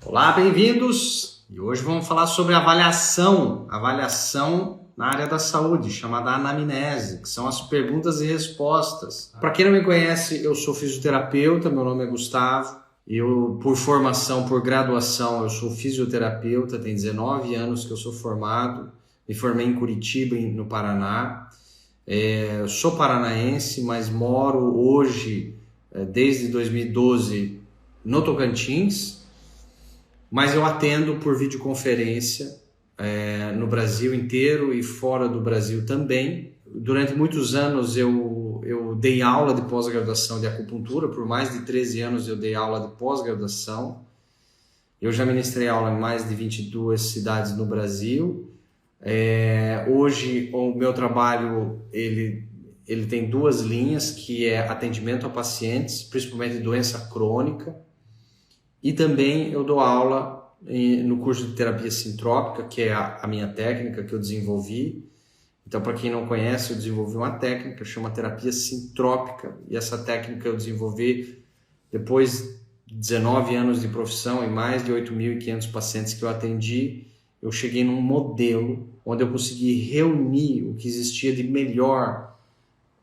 Olá, bem-vindos! E hoje vamos falar sobre avaliação na área da saúde, chamada anamnese, que são as perguntas e respostas. Para quem não me conhece, eu sou fisioterapeuta, meu nome é Gustavo. Eu, por formação, por graduação, eu sou fisioterapeuta, tem 19 anos que eu sou formado. Me formei em Curitiba, no Paraná. Eu sou paranaense, mas moro hoje, desde 2012, no Tocantins. Mas eu atendo por videoconferência no Brasil inteiro e fora do Brasil também. Durante muitos anos eu dei aula de pós-graduação de acupuntura, por mais de 13 anos eu dei aula de pós-graduação. Eu já ministrei aula em mais de 22 cidades no Brasil. Hoje o meu trabalho ele tem duas linhas, que é atendimento a pacientes, principalmente doença crônica, e também eu dou aula no curso de terapia sintrópica, que é a minha técnica que eu desenvolvi. Então, para quem não conhece, eu desenvolvi uma técnica que chama terapia sintrópica, e essa técnica eu desenvolvi depois de 19 anos de profissão e mais de 8.500 pacientes que eu atendi. Eu cheguei num modelo onde eu consegui reunir o que existia de melhor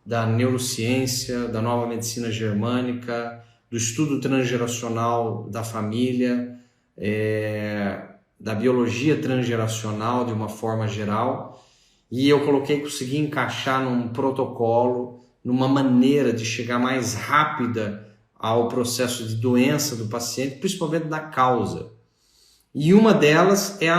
da neurociência, da nova medicina germânica, do estudo transgeracional da família, da biologia transgeracional de uma forma geral, e eu consegui encaixar num protocolo, numa maneira de chegar mais rápida ao processo de doença do paciente, principalmente da causa. E uma delas é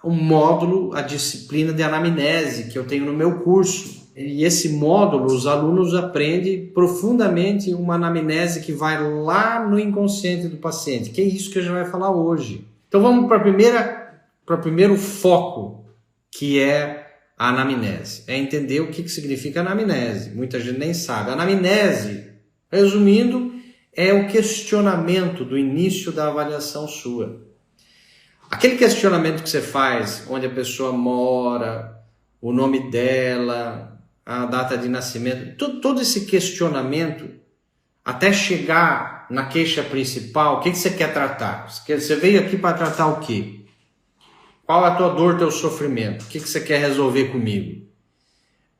o módulo, a disciplina de anamnese que eu tenho no meu curso. E esse módulo, os alunos aprendem profundamente uma anamnese que vai lá no inconsciente do paciente, que é isso que a gente vai falar hoje. Então vamos para o primeiro foco, que é a anamnese. É entender o que significa anamnese. Muita gente nem sabe. A anamnese, resumindo, é o questionamento do início da avaliação sua. Aquele questionamento que você faz, onde a pessoa mora, o nome dela, a data de nascimento, todo esse questionamento, até chegar na queixa principal, o que você quer tratar? Você veio aqui para tratar o quê? Qual a tua dor, teu sofrimento? O que você quer resolver comigo?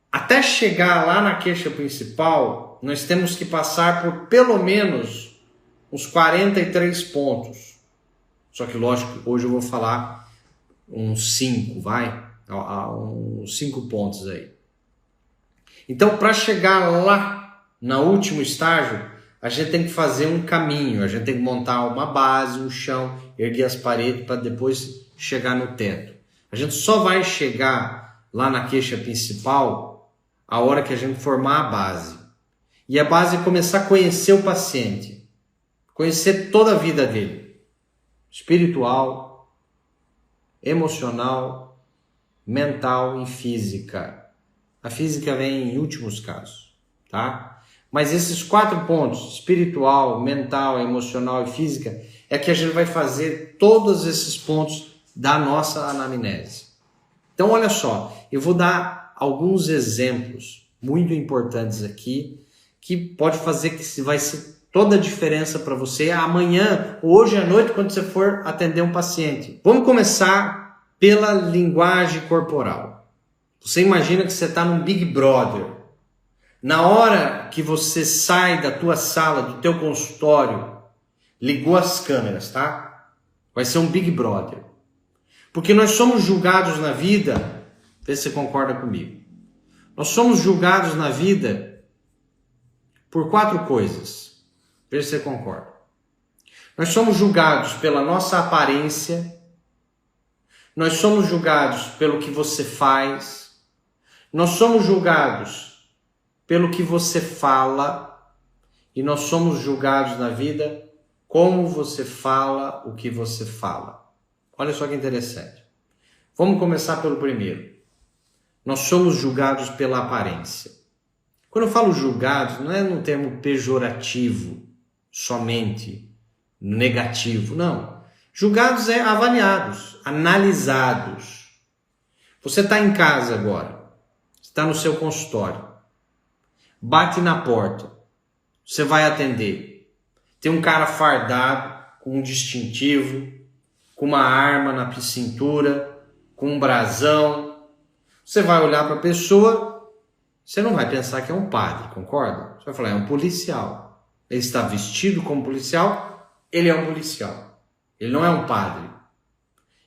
Até chegar lá na queixa principal, nós temos que passar por pelo menos uns 43 pontos. Só que, lógico, hoje eu vou falar uns 5, uns 5 pontos aí. Então, para chegar lá, no último estágio, a gente tem que fazer um caminho, a gente tem que montar uma base, um chão, erguer as paredes para depois chegar no teto. A gente só vai chegar lá na queixa principal a hora que a gente formar a base. E a base é começar a conhecer o paciente, conhecer toda a vida dele, espiritual, emocional, mental e física. A física vem em últimos casos, tá? Mas esses 4 pontos, espiritual, mental, emocional e física, é que a gente vai fazer todos esses pontos da nossa anamnese. Então, olha só, eu vou dar alguns exemplos muito importantes aqui, que pode fazer que vai ser toda a diferença para você amanhã, hoje à noite, quando você for atender um paciente. Vamos começar pela linguagem corporal. Você imagina que você está num Big Brother. Na hora que você sai da tua sala, do teu consultório, ligou as câmeras, tá? Vai ser um Big Brother. Porque nós somos julgados na vida, vê se você concorda comigo. Nós somos julgados na vida por 4 coisas. Vê se você concorda. Nós somos julgados pela nossa aparência. Nós somos julgados pelo que você faz. Nós somos julgados pelo que você fala, e nós somos julgados na vida como você fala o que você fala. Olha só que interessante. Vamos começar pelo primeiro. Nós somos julgados pela aparência. Quando eu falo julgados, não é num termo pejorativo, somente negativo, não. Julgados é avaliados, analisados. Você está em casa agora. Está no seu consultório, bate na porta, você vai atender, tem um cara fardado com um distintivo, com uma arma na cintura, com um brasão. Você vai olhar para a pessoa, você não vai pensar que é um padre, concorda? Você vai falar, é um policial. Ele está vestido como policial, ele é um policial. Ele não é um padre.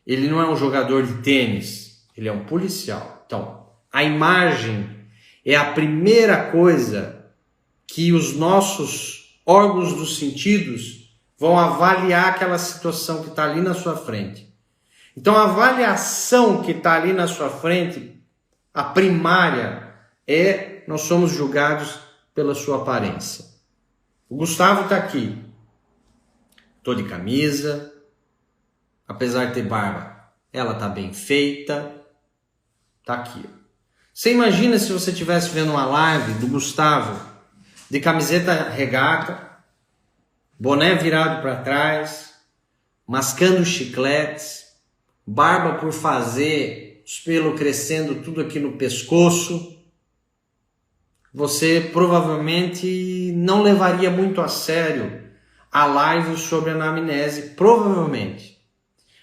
Ele não é um jogador de tênis, ele é um policial. Então, a imagem é a primeira coisa que os nossos órgãos dos sentidos vão avaliar aquela situação que está ali na sua frente. Então, a avaliação que está ali na sua frente, a primária, nós somos julgados pela sua aparência. O Gustavo está aqui. Estou de camisa. Apesar de ter barba, ela está bem feita. Está aqui. Você imagina se você estivesse vendo uma live do Gustavo de camiseta regata, boné virado para trás, mascando chicletes, barba por fazer, os pelos crescendo tudo aqui no pescoço. Você provavelmente não levaria muito a sério a live sobre anamnese, provavelmente.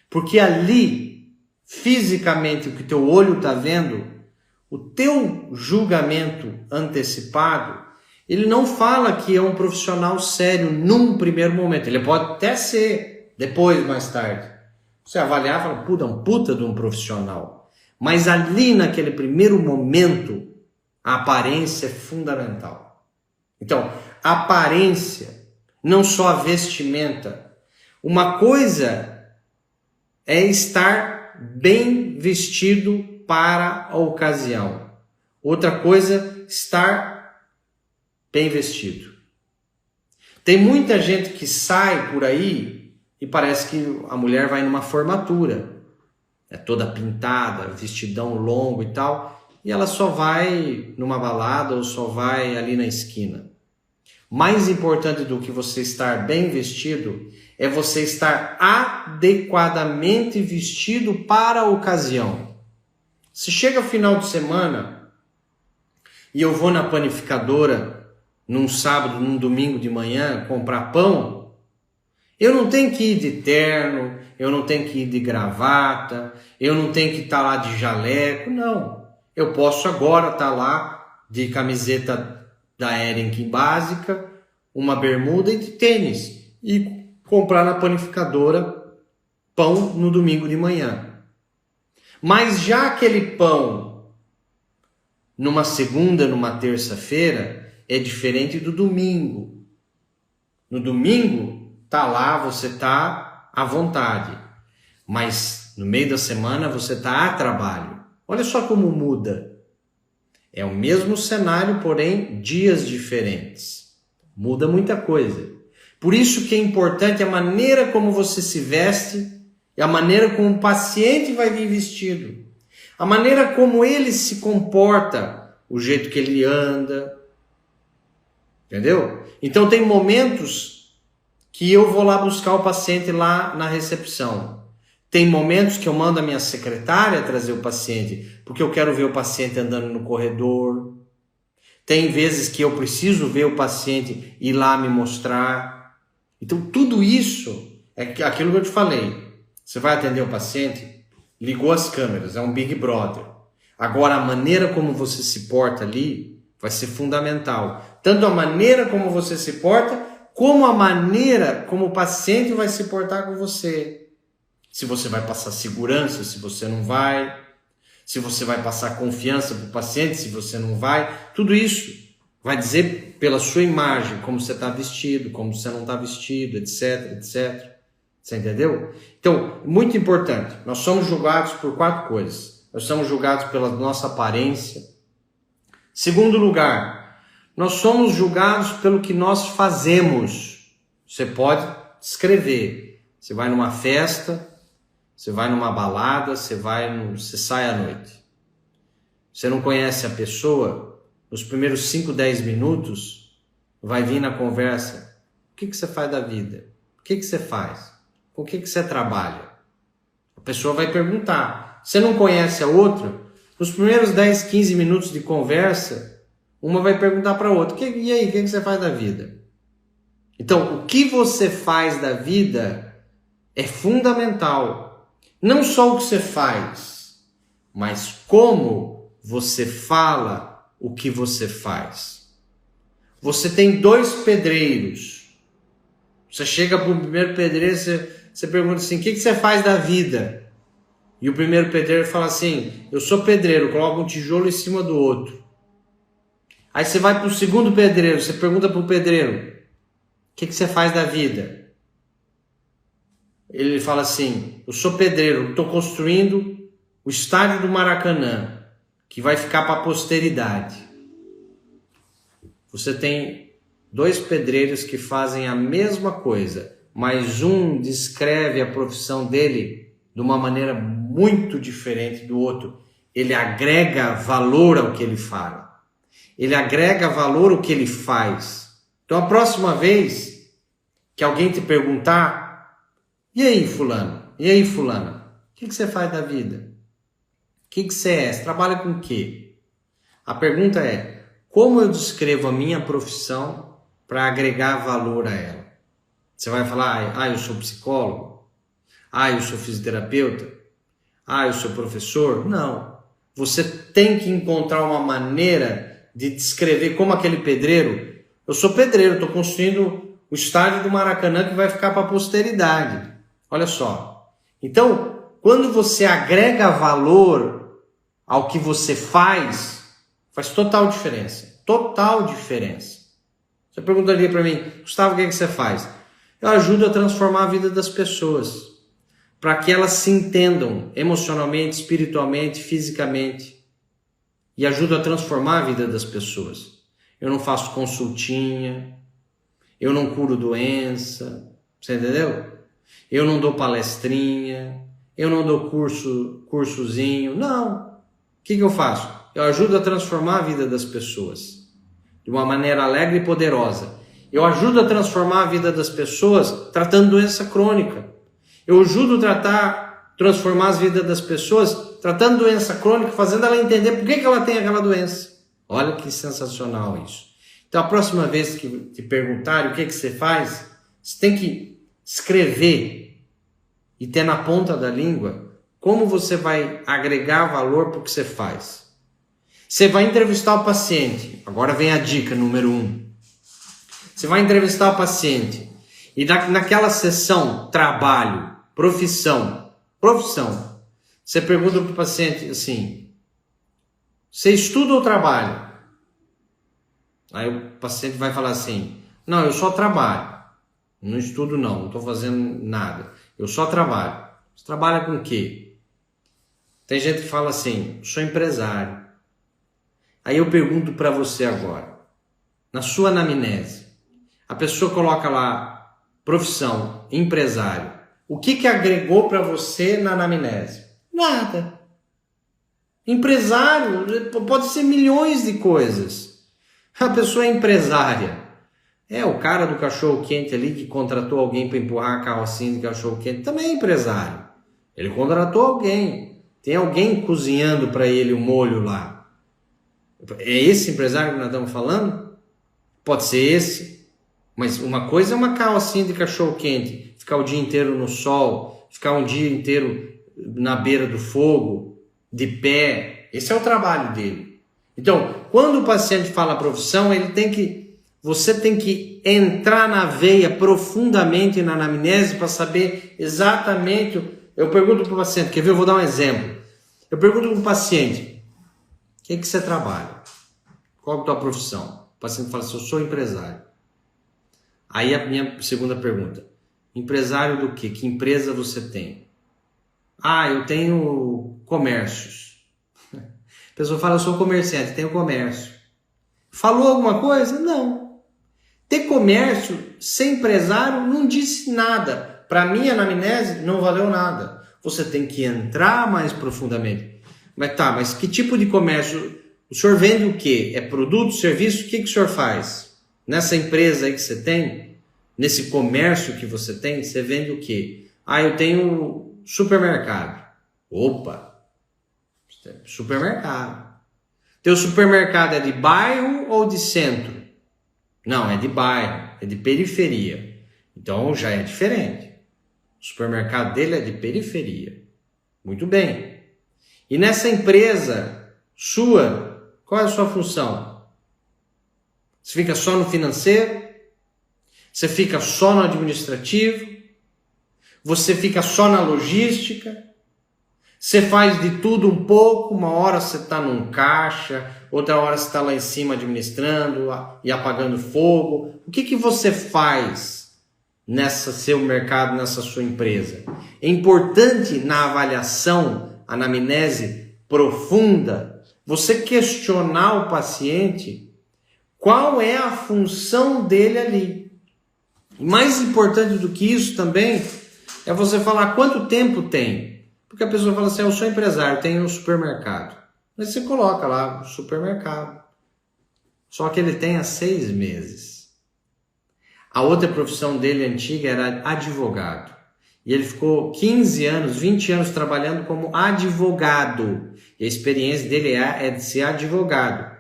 Porque ali, fisicamente, o que teu olho está vendo, o teu julgamento antecipado, ele não fala que é um profissional sério num primeiro momento. Ele pode até ser, depois, mais tarde. Você avaliar e fala, puta, um puta de um profissional. Mas ali, naquele primeiro momento, a aparência é fundamental. Então, a aparência, não só a vestimenta. Uma coisa é estar bem vestido para a ocasião. Outra coisa, estar bem vestido. Tem muita gente que sai por aí e parece que a mulher vai numa formatura. É toda pintada, vestidão longo e tal. E ela só vai numa balada ou só vai ali na esquina. Mais importante do que você estar bem vestido é você estar adequadamente vestido para a ocasião. Se chega final de semana e eu vou na panificadora num sábado, num domingo de manhã comprar pão, eu não tenho que ir de terno, eu não tenho que ir de gravata, eu não tenho que estar lá de jaleco, não. Eu posso agora estar lá de camiseta da Hering básica, uma bermuda e de tênis e comprar na panificadora pão no domingo de manhã. Mas já aquele pão numa segunda, numa terça-feira é diferente do domingo. No domingo tá lá, você tá à vontade, mas no meio da semana você tá a trabalho. Olha só como muda. É o mesmo cenário, porém dias diferentes. Muda muita coisa. Por isso que é importante a maneira como você se veste e a maneira como o paciente vai vir vestido. A maneira como ele se comporta, o jeito que ele anda. Entendeu? Então tem momentos que eu vou lá buscar o paciente lá na recepção. Tem momentos que eu mando a minha secretária trazer o paciente, porque eu quero ver o paciente andando no corredor. Tem vezes que eu preciso ver o paciente ir lá me mostrar. Então tudo isso é aquilo que eu te falei. Você vai atender o paciente, ligou as câmeras, é um Big Brother. Agora a maneira como você se porta ali vai ser fundamental. Tanto a maneira como você se porta, como a maneira como o paciente vai se portar com você. Se você vai passar segurança, se você não vai. Se você vai passar confiança para o paciente, se você não vai. Tudo isso vai dizer pela sua imagem, como você está vestido, como você não está vestido, etc, etc. Você entendeu? Então, muito importante. Nós somos julgados por 4 coisas. Nós somos julgados pela nossa aparência. Segundo lugar, nós somos julgados pelo que nós fazemos. Você pode escrever. Você vai numa festa, você vai numa balada, você sai à noite. Você não conhece a pessoa, nos primeiros 5, 10 minutos, vai vir na conversa. O que você faz da vida? O que você faz? Com o que você trabalha? A pessoa vai perguntar. Você não conhece a outra? Nos primeiros 10, 15 minutos de conversa, uma vai perguntar para a outra. E aí, o que você faz da vida? Então, o que você faz da vida é fundamental. Não só o que você faz, mas como você fala o que você faz. Você tem 2 pedreiros. Você chega para o primeiro pedreiro, você pergunta assim, o que você faz da vida? E o primeiro pedreiro fala assim, eu sou pedreiro, coloca um tijolo em cima do outro. Aí você vai para o segundo pedreiro, você pergunta para o pedreiro, o que você faz da vida? Ele fala assim, eu sou pedreiro, estou construindo o estádio do Maracanã, que vai ficar para a posteridade. Você tem 2 pedreiros que fazem a mesma coisa, mas um descreve a profissão dele de uma maneira muito diferente do outro. Ele agrega valor ao que ele fala. Ele agrega valor ao que ele faz. Então, a próxima vez que alguém te perguntar, e aí, fulano? E aí, fulana? O que você faz da vida? O que você é? Você trabalha com o quê? A pergunta é, como eu descrevo a minha profissão para agregar valor a ela? Você vai falar, eu sou psicólogo? Eu sou fisioterapeuta? Eu sou professor? Não. Você tem que encontrar uma maneira de descrever como aquele pedreiro. Eu sou pedreiro, estou construindo o estádio do Maracanã que vai ficar para a posteridade. Olha só. Então, quando você agrega valor ao que você faz total diferença. Total diferença. Você perguntaria para mim, Gustavo, o que você faz? Eu ajudo a transformar a vida das pessoas, para que elas se entendam emocionalmente, espiritualmente, fisicamente. E ajudo a transformar a vida das pessoas. Eu não faço consultinha, eu não curo doença, você entendeu? Eu não dou palestrinha, eu não dou cursozinho, não. O que eu faço? Eu ajudo a transformar a vida das pessoas de uma maneira alegre e poderosa. Eu ajudo a transformar a vida das pessoas tratando doença crônica. Eu ajudo a transformar as vidas das pessoas tratando doença crônica, fazendo ela entender por que ela tem aquela doença. Olha que sensacional isso. Então, a próxima vez que te perguntarem o que você faz, você tem que escrever e ter na ponta da língua como você vai agregar valor para o que você faz. Você vai entrevistar o paciente. Agora vem a dica número 1. Você vai entrevistar o paciente e naquela sessão, trabalho, profissão, você pergunta para o paciente assim, você estuda ou trabalha? Aí o paciente vai falar assim, não, eu só trabalho, não estudo não estou fazendo nada, eu só trabalho. Você trabalha com o quê? Tem gente que fala assim, sou empresário. Aí eu pergunto para você agora, na sua anamnese, a pessoa coloca lá, profissão, empresário. O que agregou para você na anamnese? Nada. Empresário pode ser milhões de coisas. A pessoa é empresária. É o cara do cachorro-quente ali que contratou alguém para empurrar a carrocinha de cachorro-quente. Também é empresário. Ele contratou alguém. Tem alguém cozinhando para ele o molho lá. É esse empresário que nós estamos falando? Pode ser esse. Mas uma coisa é uma carrocinha de cachorro-quente. Ficar o dia inteiro no sol. Ficar um dia inteiro na beira do fogo. De pé. Esse é o trabalho dele. Então, quando o paciente fala profissão, você tem que entrar na veia profundamente na anamnese para saber exatamente. Eu pergunto para o paciente, quer ver? Eu vou dar um exemplo. Eu pergunto para o paciente, o que você trabalha? Qual é a tua profissão? O paciente fala assim, eu sou empresário. Aí a minha segunda pergunta, empresário do quê? Que empresa você tem? Eu tenho comércios. A pessoa fala, eu sou comerciante, tenho comércio. Falou alguma coisa? Não. Ter comércio sem empresário não disse nada. Para mim, a anamnese não valeu nada. Você tem que entrar mais profundamente. Mas que tipo de comércio? O senhor vende o quê? É produto, serviço? O que o senhor faz? Nessa empresa aí que você tem, nesse comércio que você tem, você vende o quê? Eu tenho supermercado. Opa! Supermercado. Teu supermercado é de bairro ou de centro? Não, é de bairro, é de periferia. Então já é diferente. O supermercado dele é de periferia. Muito bem. E nessa empresa sua, qual é a sua função? Você fica só no financeiro? Você fica só no administrativo? Você fica só na logística? Você faz de tudo um pouco? Uma hora você está num caixa, outra hora você está lá em cima administrando e apagando fogo. O que você faz nessa seu mercado, nessa sua empresa? É importante na avaliação, anamnese profunda, você questionar o paciente qual é a função dele ali. E mais importante do que isso também é você falar quanto tempo tem. Porque a pessoa fala assim, eu sou empresário, tenho um supermercado. Mas você coloca lá o supermercado. Só que ele tem há 6 meses. A outra profissão dele antiga era advogado. E ele ficou 15 anos, 20 anos trabalhando como advogado. E a experiência dele é de ser advogado.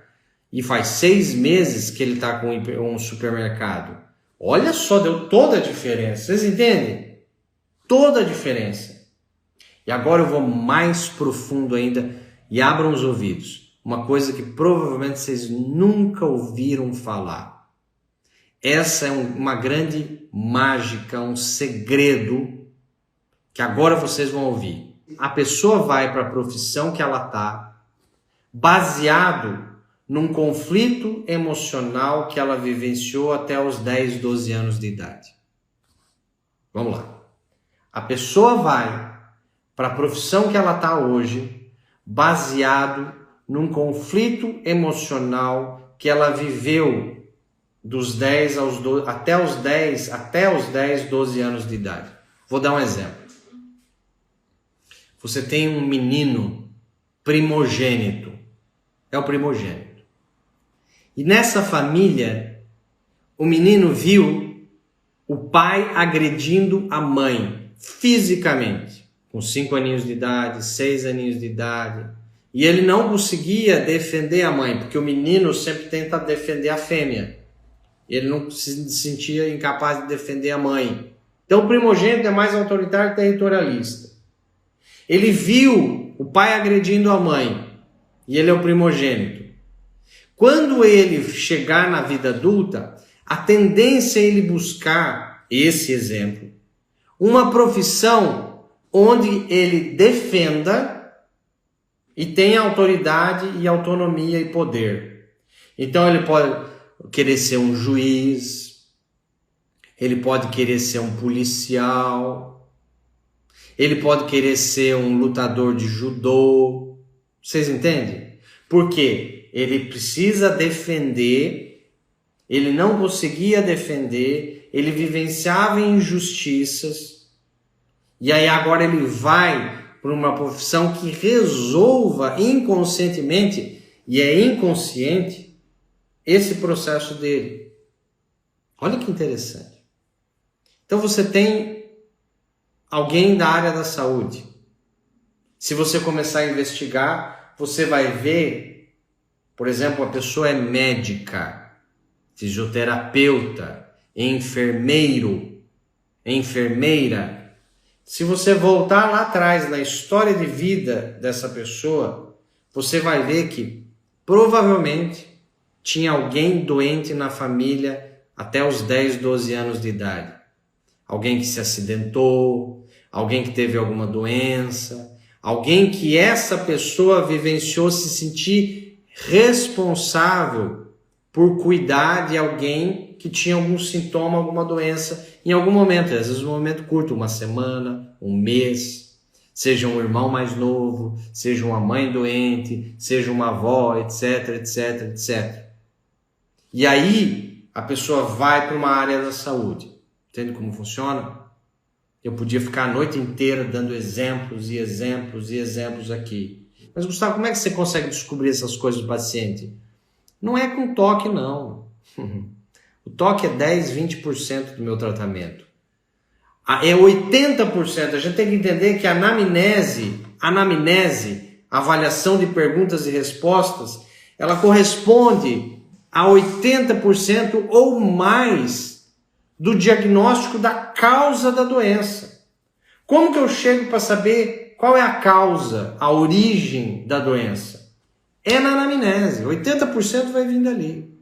E faz 6 meses que ele está com um supermercado. Olha só, deu toda a diferença. Vocês entendem? Toda a diferença. E agora eu vou mais profundo ainda e abram os ouvidos. Uma coisa que provavelmente vocês nunca ouviram falar. Essa é uma grande mágica, um segredo que agora vocês vão ouvir. A pessoa vai para a profissão que ela está baseado num conflito emocional que ela vivenciou até os 10, 12 anos de idade. Vamos lá. A pessoa vai para a profissão que ela está hoje, baseado num conflito emocional que ela viveu dos 10 aos 12, até os 10, 12 anos de idade. Vou dar um exemplo. Você tem um menino primogênito. É o primogênito. E nessa família, o menino viu o pai agredindo a mãe fisicamente. Com 5 aninhos de idade, 6 aninhos de idade. E ele não conseguia defender a mãe, porque o menino sempre tenta defender a fêmea. Ele não se sentia incapaz de defender a mãe. Então o primogênito é mais autoritário e territorialista. Ele viu o pai agredindo a mãe, e ele é o primogênito. Quando ele chegar na vida adulta, a tendência é ele buscar, esse exemplo, uma profissão onde ele defenda e tenha autoridade e autonomia e poder. Então ele pode querer ser um juiz, ele pode querer ser um policial, ele pode querer ser um lutador de judô. Vocês entendem? Porque ele precisa defender, ele não conseguia defender, ele vivenciava injustiças. E aí agora ele vai para uma profissão que resolva inconscientemente, e é inconsciente, esse processo dele. Olha que interessante. Então você tem alguém da área da saúde. Se você começar a investigar, você vai ver, por exemplo, a pessoa é médica, fisioterapeuta, enfermeiro, enfermeira. Se você voltar lá atrás na história de vida dessa pessoa, você vai ver que provavelmente tinha alguém doente na família até os 10, 12 anos de idade. Alguém que se acidentou, alguém que teve alguma doença, alguém que essa pessoa vivenciou se sentir responsável por cuidar de alguém que tinha algum sintoma, alguma doença em algum momento, às vezes um momento curto, uma semana, um mês, seja um irmão mais novo, seja uma mãe doente, seja uma avó, etc, etc, etc. E aí a pessoa vai para uma área da saúde. Entende como funciona? Eu podia ficar a noite inteira dando exemplos e exemplos e exemplos aqui. Mas Gustavo, como é que você consegue descobrir essas coisas do paciente? Não é com toque, não. O toque é 10, 20% do meu tratamento. É 80%. A gente tem que entender que a anamnese, a avaliação de perguntas e respostas, ela corresponde a 80% ou mais do diagnóstico da causa da doença. Como que eu chego para saber qual é a causa, a origem da doença? É na anamnese. 80% vai vir dali.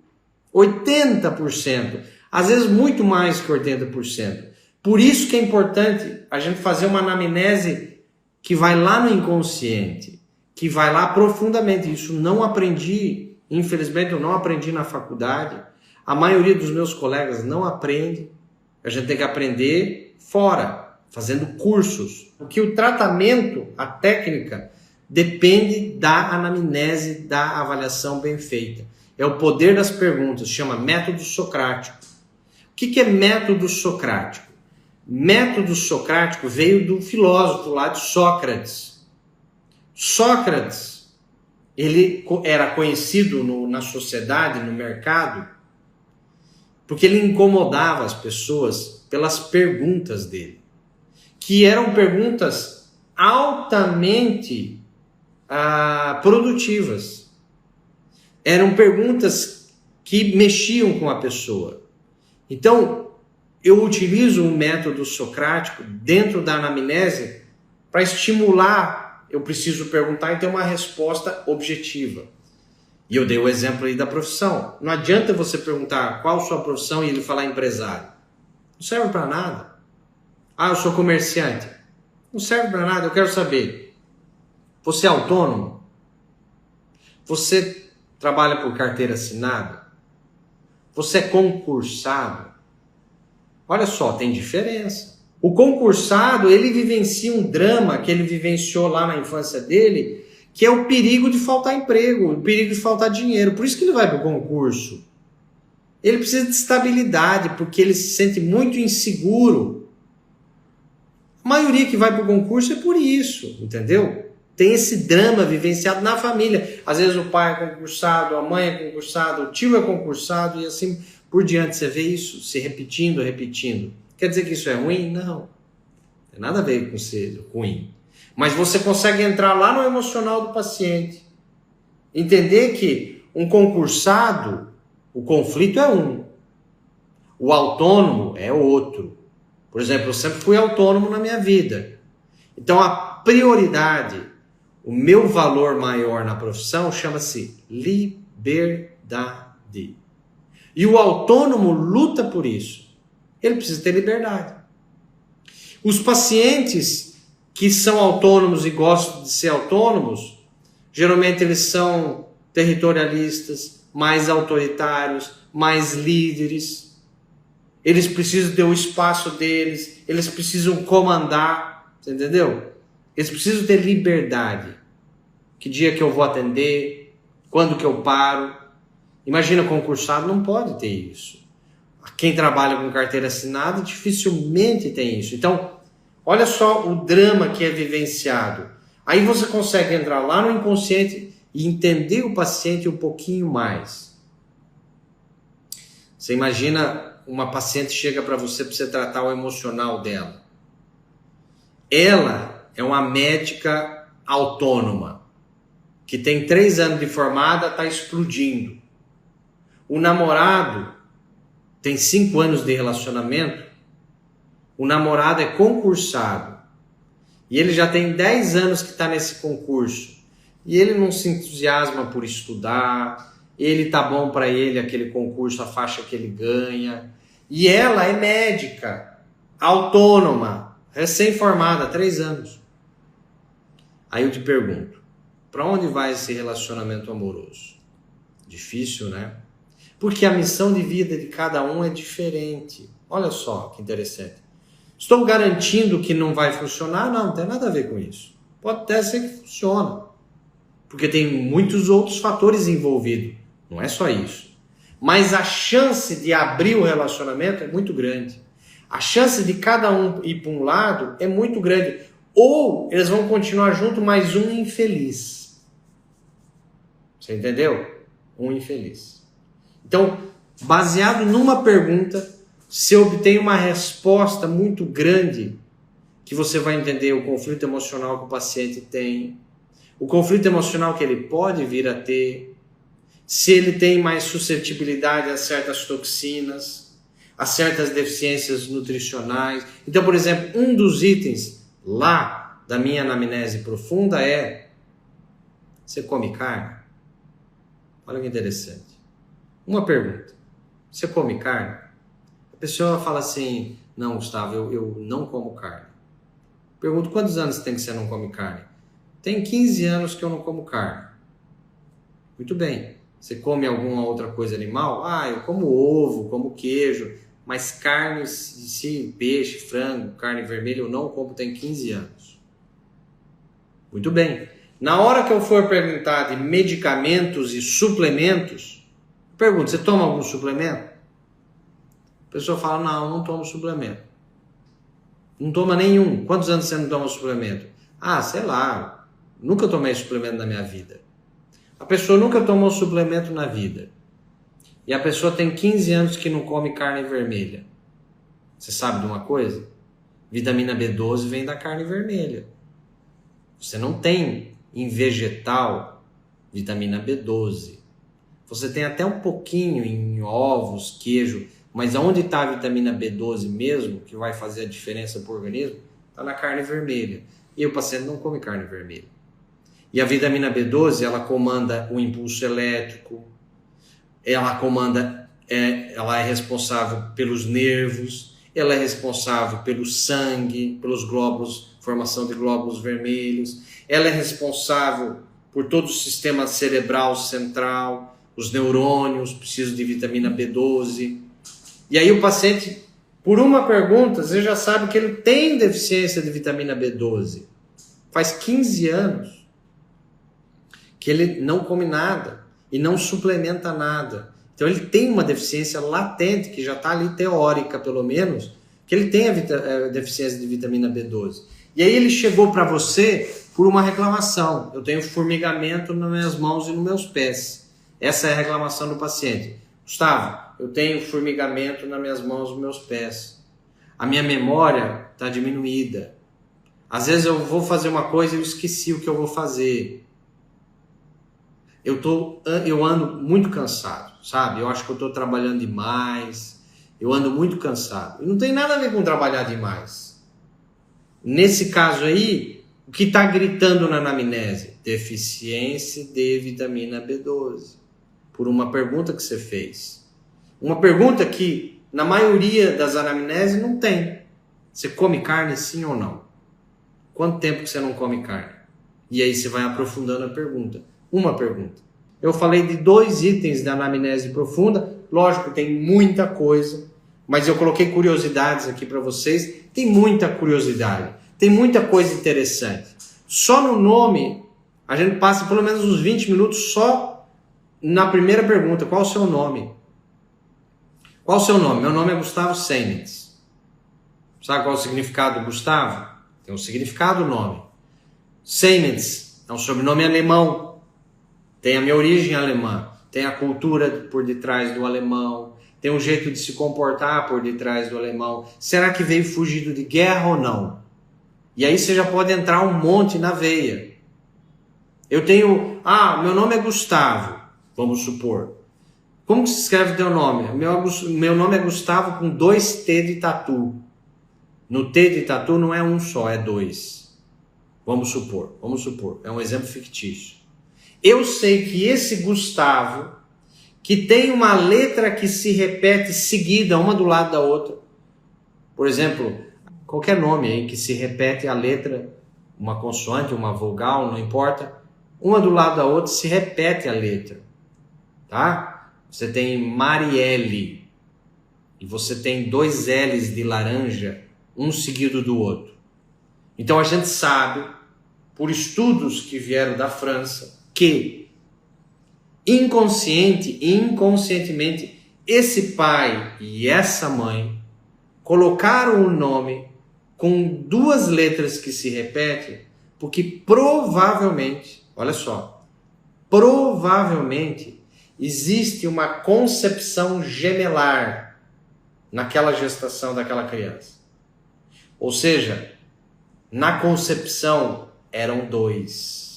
80%. Às vezes muito mais que 80%. Por isso que é importante a gente fazer uma anamnese que vai lá no inconsciente, que vai lá profundamente. Isso não aprendi, infelizmente eu não aprendi na faculdade. A maioria dos meus colegas não aprende. A gente tem que aprender fora, fazendo cursos. Porque o tratamento, a técnica, depende da anamnese, da avaliação bem feita. É o poder das perguntas, chama método socrático. O que é método socrático? Método socrático veio do filósofo lá de Sócrates. Sócrates, ele era conhecido na sociedade, no mercado, porque ele incomodava as pessoas pelas perguntas dele, que eram perguntas altamente produtivas. Eram perguntas que mexiam com a pessoa. Então, eu utilizo o método socrático dentro da anamnese para estimular. Eu preciso perguntar e ter uma resposta objetiva. E eu dei o exemplo aí da profissão. Não adianta você perguntar qual a sua profissão e ele falar empresário. Não serve para nada. Ah, eu sou comerciante. Não serve para nada. Eu quero saber. Você é autônomo? Você trabalha por carteira assinada? Você é concursado? Olha só, tem diferença. O concursado, ele vivencia um drama que ele vivenciou lá na infância dele, que é o perigo de faltar emprego, o perigo de faltar dinheiro. Por isso que ele vai para o concurso. Ele precisa de estabilidade, porque ele se sente muito inseguro. A maioria que vai para o concurso é por isso, entendeu? Tem esse drama vivenciado na família. Às vezes o pai é concursado, a mãe é concursada, o tio é concursado e assim por diante. Você vê isso se repetindo. Quer dizer que isso é ruim? Não. Não tem nada a ver com ser ruim. Mas você consegue entrar lá no emocional do paciente. Entender que um concursado, o conflito é um. O autônomo é outro. Por exemplo, eu sempre fui autônomo na minha vida. Então a prioridade, o meu valor maior na profissão chama-se liberdade. E o autônomo luta por isso. Ele precisa ter liberdade. Os pacientes que são autônomos e gostam de ser autônomos, geralmente eles são territorialistas, mais autoritários, mais líderes. Eles precisam ter o espaço deles, eles precisam comandar, você entendeu? Eles precisam ter liberdade. Que dia que eu vou atender? Quando que eu paro? Imagina, concursado não pode ter isso. Quem trabalha com carteira assinada dificilmente tem isso. Então, olha só o drama que é vivenciado. Aí você consegue entrar lá no inconsciente e entender o paciente um pouquinho mais. Você imagina, uma paciente chega para você tratar o emocional dela. Ela é uma médica autônoma, que tem 3 anos de formada, está explodindo. O namorado tem 5 anos de relacionamento, o namorado é concursado, e ele já tem 10 anos que está nesse concurso, e ele não se entusiasma por estudar, ele tá bom para ele aquele concurso, a faixa que ele ganha, e ela é médica, autônoma, recém-formada, 3 anos. Aí eu te pergunto, para onde vai esse relacionamento amoroso? Difícil, né? Porque a missão de vida de cada um é diferente. Olha só que interessante. Estou garantindo que não vai funcionar? Não tem nada a ver com isso. Pode até ser que funcione. Porque tem muitos outros fatores envolvidos. Não é só isso. Mas a chance de abrir o relacionamento é muito grande. A chance de cada um ir para um lado é muito grande. Ou eles vão continuar junto, mas um infeliz. Você entendeu? Um infeliz. Então, baseado numa pergunta, se obtém uma resposta muito grande, que você vai entender o conflito emocional que o paciente tem, o conflito emocional que ele pode vir a ter, se ele tem mais suscetibilidade a certas toxinas, a certas deficiências nutricionais. Então, por exemplo, um dos itens lá da minha anamnese profunda é: você come carne? Olha que interessante. Uma pergunta: você come carne? A pessoa fala assim: não, Gustavo, eu não como carne. Pergunto: quantos anos tem que você não come carne? Tem 15 anos que eu não como carne. Muito bem. Você come alguma outra coisa animal? Ah, eu como ovo, como queijo, mas carne, sim, peixe, frango, carne vermelha, eu não como tem 15 anos. Muito bem. Na hora que eu for perguntar de medicamentos e suplementos, pergunto: você toma algum suplemento? A pessoa fala: não, não tomo suplemento. Não toma nenhum. Quantos anos você não toma suplemento? Ah, sei lá, nunca tomei suplemento na minha vida. A pessoa nunca tomou suplemento na vida. E a pessoa tem 15 anos que não come carne vermelha. Você sabe de uma coisa? Vitamina B12 vem da carne vermelha. Você não tem em vegetal vitamina B12. Você tem até um pouquinho em ovos, queijo, mas onde está a vitamina B12 mesmo, que vai fazer a diferença para o organismo, está na carne vermelha. E o paciente não come carne vermelha. E a vitamina B12, ela comanda o impulso elétrico, ela é responsável pelos nervos, ela é responsável pelo sangue, pelos glóbulos, formação de glóbulos vermelhos, ela é responsável por todo o sistema cerebral central, os neurônios precisam de vitamina B12. E aí o paciente, por uma pergunta, você já sabe que ele tem deficiência de vitamina B12. Faz 15 anos que ele não come nada e não suplementa nada. Então ele tem uma deficiência latente, que já está ali teórica pelo menos, que ele tem a deficiência de vitamina B12. E aí ele chegou para você por uma reclamação: eu tenho formigamento nas minhas mãos e nos meus pés. Essa é a reclamação do paciente. Gustavo, eu tenho formigamento nas minhas mãos e nos meus pés. A minha memória está diminuída. Às vezes eu vou fazer uma coisa e eu esqueci o que eu vou fazer. Eu ando muito cansado, sabe? Eu acho que eu estou trabalhando demais. Eu ando muito cansado. E não tem nada a ver com trabalhar demais. Nesse caso aí, o que está gritando na anamnese? Deficiência de vitamina B12. Por uma pergunta que você fez. Uma pergunta que, na maioria das anamneses, não tem. Você come carne, sim ou não? Quanto tempo que você não come carne? E aí você vai aprofundando a pergunta. Uma pergunta. Eu falei de 2 itens da anamnese profunda. Lógico, tem muita coisa, mas eu coloquei curiosidades aqui para vocês. Tem muita curiosidade. Tem muita coisa interessante. Só no nome, a gente passa pelo menos uns 20 minutos só na primeira pergunta. Qual o seu nome? Qual o seu nome? Meu nome é Gustavo Semitz. Sabe qual é o significado do Gustavo? Tem um significado o nome. Semitz é um sobrenome alemão. Tem a minha origem alemã. Tem a cultura por detrás do alemão. Tem um jeito de se comportar por detrás do alemão. Será que veio fugido de guerra ou não? E aí você já pode entrar um monte na veia. Eu tenho... meu nome é Gustavo, vamos supor. Como que se escreve teu nome? Meu nome é Gustavo com 2 T de tatu. No T de tatu não é um só, é 2. Vamos supor. É um exemplo fictício. Eu sei que esse Gustavo, que tem uma letra que se repete seguida, uma do lado da outra. Por exemplo, qualquer nome aí que se repete a letra, uma consoante, uma vogal, não importa. Uma do lado da outra se repete a letra. Tá? Você tem Marielle. E você tem 2 L's de laranja, um seguido do outro. Então a gente sabe, por estudos que vieram da França, que inconsciente e inconscientemente esse pai e essa mãe colocaram o nome com 2 letras que se repetem, porque provavelmente, olha só, provavelmente existe uma concepção gemelar naquela gestação daquela criança. Ou seja, na concepção eram 2.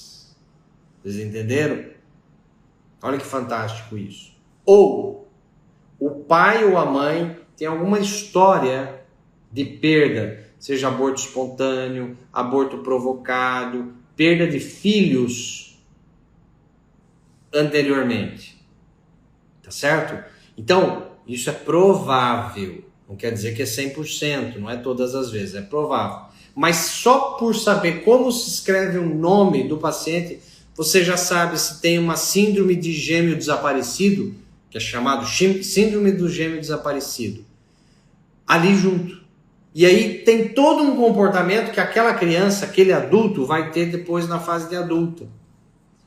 Vocês entenderam? Olha que fantástico isso. Ou o pai ou a mãe tem alguma história de perda, seja aborto espontâneo, aborto provocado, perda de filhos anteriormente. Tá certo? Então, isso é provável. Não quer dizer que é 100%, não é todas as vezes, é provável. Mas só por saber como se escreve o nome do paciente, você já sabe se tem uma síndrome de gêmeo desaparecido, que é chamado síndrome do gêmeo desaparecido, ali junto. E aí tem todo um comportamento que aquela criança, aquele adulto, vai ter depois na fase de adulta.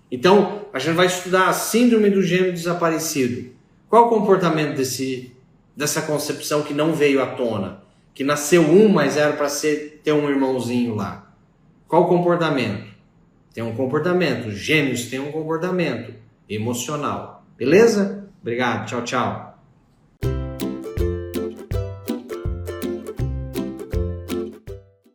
Então, a gente vai estudar a síndrome do gêmeo desaparecido. Qual o comportamento dessa concepção que não veio à tona? Que nasceu um, mas era para ter um irmãozinho lá. Qual o comportamento? Tem um comportamento. Gêmeos têm um comportamento emocional. Beleza? Obrigado. Tchau, tchau.